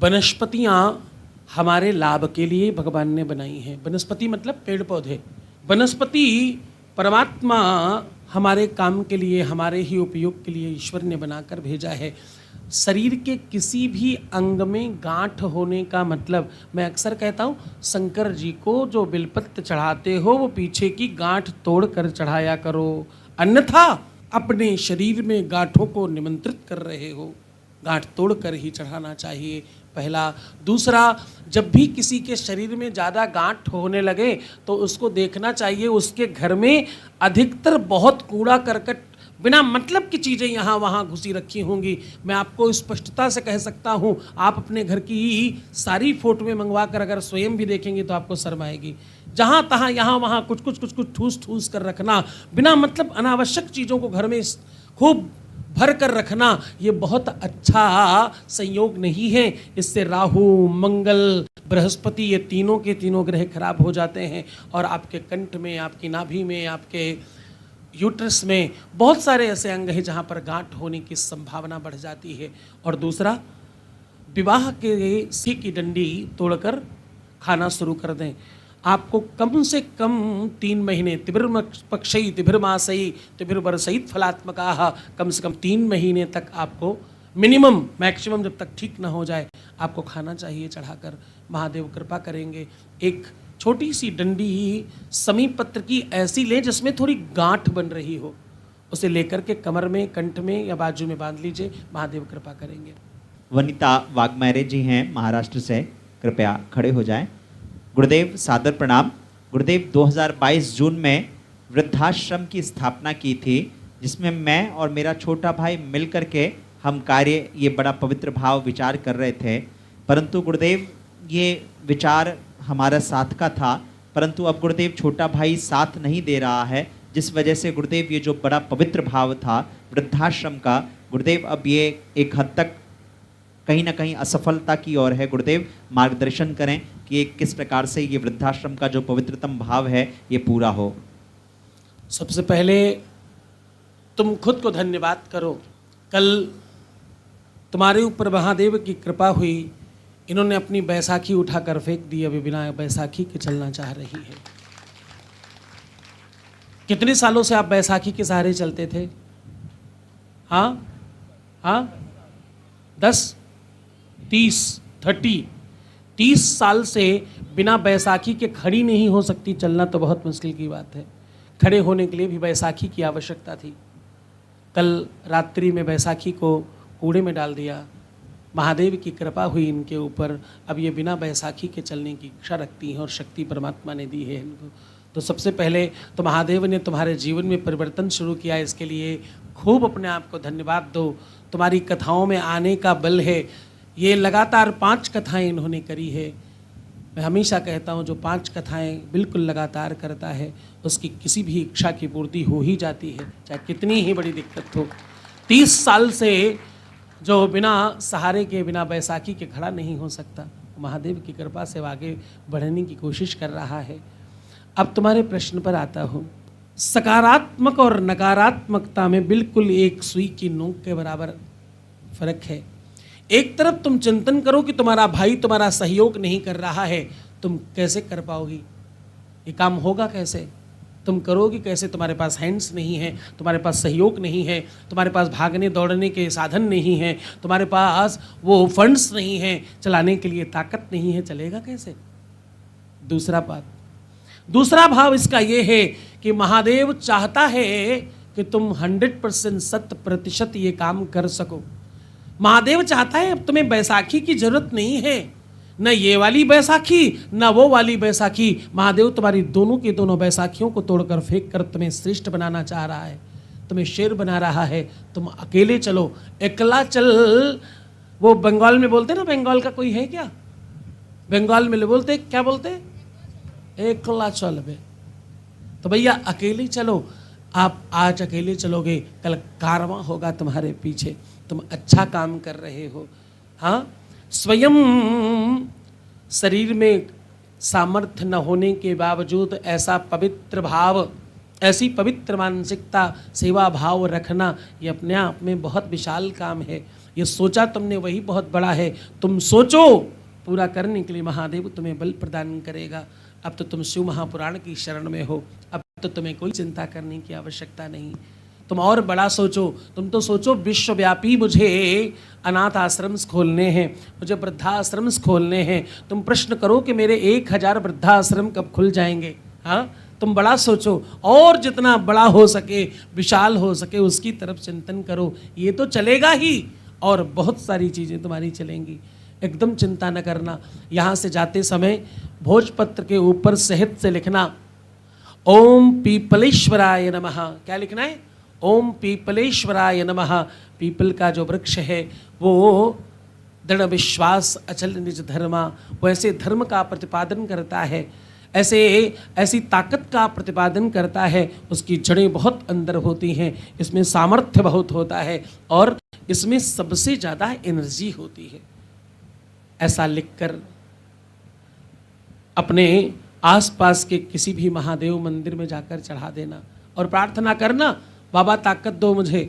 वनस्पतियाँ हमारे लाभ के लिए भगवान ने बनाई हैं। वनस्पति मतलब पेड़ पौधे। वनस्पति परमात्मा हमारे काम के लिए, हमारे ही उपयोग के लिए ईश्वर ने बनाकर भेजा है। शरीर के किसी भी अंग में गांठ होने का मतलब, मैं अक्सर कहता हूँ, शंकर जी को जो बिलपत्र चढ़ाते हो वो पीछे की गांठ तोड़ कर चढ़ाया करो, अन्यथा अपने शरीर में गांठों को निमंत्रित कर रहे हो। गांठ तोड़ कर ही चढ़ाना चाहिए, पहला। दूसरा, जब भी किसी के शरीर में ज़्यादा गांठ होने लगे तो उसको देखना चाहिए उसके घर में अधिकतर बहुत कूड़ा करकट, बिना मतलब की चीज़ें यहाँ वहाँ घुसी रखी होंगी। मैं आपको स्पष्टता से कह सकता हूँ, आप अपने घर की सारी फोटो में मंगवा कर अगर स्वयं भी देखेंगे तो आपको शर्म आएगी। जहाँ तहाँ यहाँ वहाँ कुछ कुछ ठूस कर रखना, बिना मतलब अनावश्यक चीज़ों को घर में खूब भर कर रखना, ये बहुत अच्छा संयोग नहीं है। इससे राहु, मंगल, बृहस्पति, ये तीनों के तीनों ग्रह खराब हो जाते हैं और आपके कंठ में, आपकी नाभि में, आपके यूट्रस में बहुत सारे ऐसे अंग हैं जहाँ पर गांठ होने की संभावना बढ़ जाती है। और दूसरा, विवाह के सी की डंडी तोड़कर खाना शुरू कर दें। आपको कम से कम 3 महीने, तिभिर्पक्षई तिभिर्मासई तिभिर्वर्षयित फलात्मका, कम से कम 3 महीने तक आपको मिनिमम, मैक्सिमम जब तक ठीक ना हो जाए, आपको खाना चाहिए चढ़ाकर। महादेव कृपा करेंगे। एक छोटी सी डंडी समी पत्र की ऐसी लें जिसमें थोड़ी गांठ बन रही हो, उसे लेकर के कमर में, कंठ में या बाजू में बांध लीजिए, महादेव कृपा करेंगे। वनिता वाघमारे जी हैं महाराष्ट्र से, कृपया खड़े हो जाएं। गुरुदेव सादर प्रणाम। गुरुदेव 2022 जून में वृद्धाश्रम की स्थापना की थी, जिसमें मैं और मेरा छोटा भाई मिलकर के हम कार्य, ये बड़ा पवित्र भाव विचार कर रहे थे। परंतु गुरुदेव ये विचार हमारा साथ का था, परंतु अब गुरुदेव छोटा भाई साथ नहीं दे रहा है, जिस वजह से गुरुदेव ये जो बड़ा पवित्र भाव था वृद्धाश्रम का, गुरुदेव अब ये एक हद तक कहीं ना कहीं असफलता की ओर है। गुरुदेव मार्गदर्शन करें कि किस प्रकार से ये वृद्धाश्रम का जो पवित्रतम भाव है ये पूरा हो। सबसे पहले तुम खुद को धन्यवाद करो। कल तुम्हारे ऊपर महादेव की कृपा हुई, इन्होंने अपनी बैसाखी उठाकर फेंक दी, अभी बिना बैसाखी के चलना चाह रही है। कितने सालों से आप बैसाखी के सहारे चलते थे? हाँ 10, 30, 30 साल से बिना बैसाखी के खड़ी नहीं हो सकती। चलना तो बहुत मुश्किल की बात है, खड़े होने के लिए भी बैसाखी की आवश्यकता थी। कल रात्रि में बैसाखी को कूड़े में डाल दिया। महादेव की कृपा हुई इनके ऊपर, अब ये बिना बैसाखी के चलने की इच्छा रखती हैं और शक्ति परमात्मा ने दी है इनको। तो सबसे पहले तो महादेव ने तुम्हारे जीवन में परिवर्तन शुरू किया, इसके लिए खूब अपने आप को धन्यवाद दो। तुम्हारी कथाओं में आने का बल है। ये लगातार 5 कथाएं इन्होंने करी है। मैं हमेशा कहता हूँ, जो 5 कथाएं बिल्कुल लगातार करता है उसकी किसी भी इच्छा की पूर्ति हो ही जाती है, चाहे कितनी ही बड़ी दिक्कत हो। 30 साल से जो बिना सहारे के, बिना बैसाखी के खड़ा नहीं हो सकता, महादेव की कृपा से आगे बढ़ने की कोशिश कर रहा है। अब तुम्हारे प्रश्न पर आता हूँ। सकारात्मक और नकारात्मकता में बिल्कुल एक सुई की नोक के बराबर फर्क है। एक तरफ तुम चिंतन करो कि तुम्हारा भाई तुम्हारा सहयोग नहीं कर रहा है, तुम कैसे कर पाओगी, ये काम होगा कैसे, तुम करोगी कैसे, तुम्हारे पास हैंड्स नहीं है, तुम्हारे पास सहयोग नहीं है, तुम्हारे पास भागने दौड़ने के साधन नहीं है, तुम्हारे पास वो फंड्स नहीं है, चलाने के लिए ताकत नहीं है, चलेगा कैसे। दूसरा भाव इसका ये है कि महादेव चाहता है कि तुम 100%, 100% ये काम कर सको। महादेव चाहता है अब तुम्हें बैसाखी की जरूरत नहीं है, न ये वाली बैसाखी न वो वाली बैसाखी। महादेव तुम्हारी दोनों की दोनों बैसाखियों को तोड़कर फेंक कर तुम्हें श्रेष्ठ बनाना चाह रहा है, तुम्हें शेर बना रहा है। तुम अकेले चलो, एकला चल। वो बंगाल में बोलते ना, बंगाल का कोई है क्या, बंगाल में बोलते क्या बोलते, एकला चल बे। तो भैया अकेले चलो। आप आज अकेले चलोगे, कल कारवां होगा तुम्हारे पीछे। तुम अच्छा काम कर रहे हो। हाँ, स्वयं शरीर में सामर्थ्य न होने के बावजूद ऐसा पवित्र भाव, ऐसी पवित्र मानसिकता, सेवा भाव रखना, ये अपने आप में बहुत विशाल काम है। ये सोचा तुमने वही बहुत बड़ा है। तुम सोचो, पूरा करने के लिए महादेव तुम्हें बल प्रदान करेगा। अब तो तुम शिव महापुराण की शरण में हो, अब तो तुम्हें कोई चिंता करने की आवश्यकता नहीं। तुम और बड़ा सोचो, तुम तो सोचो विश्वव्यापी मुझे अनाथ आश्रम खोलने हैं, मुझे वृद्धाश्रम खोलने हैं। तुम प्रश्न करो कि मेरे 1000 वृद्धाश्रम कब खुल जाएंगे। हाँ, तुम बड़ा सोचो और जितना बड़ा हो सके, विशाल हो सके, उसकी तरफ चिंतन करो। ये तो चलेगा ही और बहुत सारी चीज़ें तुम्हारी चलेंगी, एकदम चिंता न करना। यहाँ से जाते समय भोजपत्र के ऊपर सहित से लिखना ओम पीपलेश्वराय नमः। क्या लिखना है? ओम पीपलेश्वराय नमः। पीपल का जो वृक्ष है वो दृढ़ विश्वास अचल निज धर्मा, वो ऐसे धर्म का प्रतिपादन करता है, ऐसी ताकत का प्रतिपादन करता है। उसकी जड़ें बहुत अंदर होती हैं, इसमें सामर्थ्य बहुत होता है और इसमें सबसे ज़्यादा एनर्जी होती है। ऐसा लिखकर अपने आसपास के किसी भी महादेव मंदिर में जाकर चढ़ा देना और प्रार्थना करना, बाबा ताकत दो मुझे,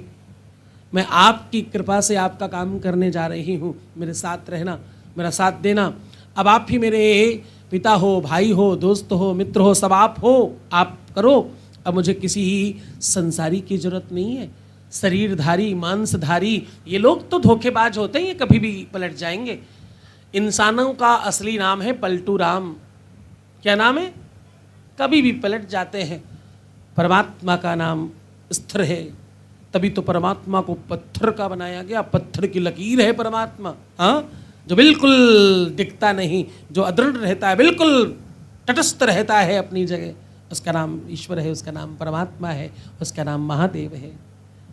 मैं आपकी कृपा से आपका काम करने जा रही हूँ, मेरे साथ रहना, मेरा साथ देना। अब आप ही मेरे पिता हो, भाई हो, दोस्त हो, मित्र हो, सब आप हो, आप करो। अब मुझे किसी संसारी की जरूरत नहीं है। शरीरधारी, मांसधारी ये लोग तो धोखेबाज होते हैं, ये कभी भी पलट जाएंगे। इंसानों का असली नाम है पलटू राम। क्या नाम है? कभी भी पलट जाते हैं। परमात्मा का नाम स्थिर है, तभी तो परमात्मा को पत्थर का बनाया गया। पत्थर की लकीर है परमात्मा, हाँ, जो बिल्कुल दिखता नहीं, जो अदृढ़ रहता है, बिल्कुल तटस्थ रहता है अपनी जगह, उसका नाम ईश्वर है, उसका नाम परमात्मा है, उसका नाम महादेव है।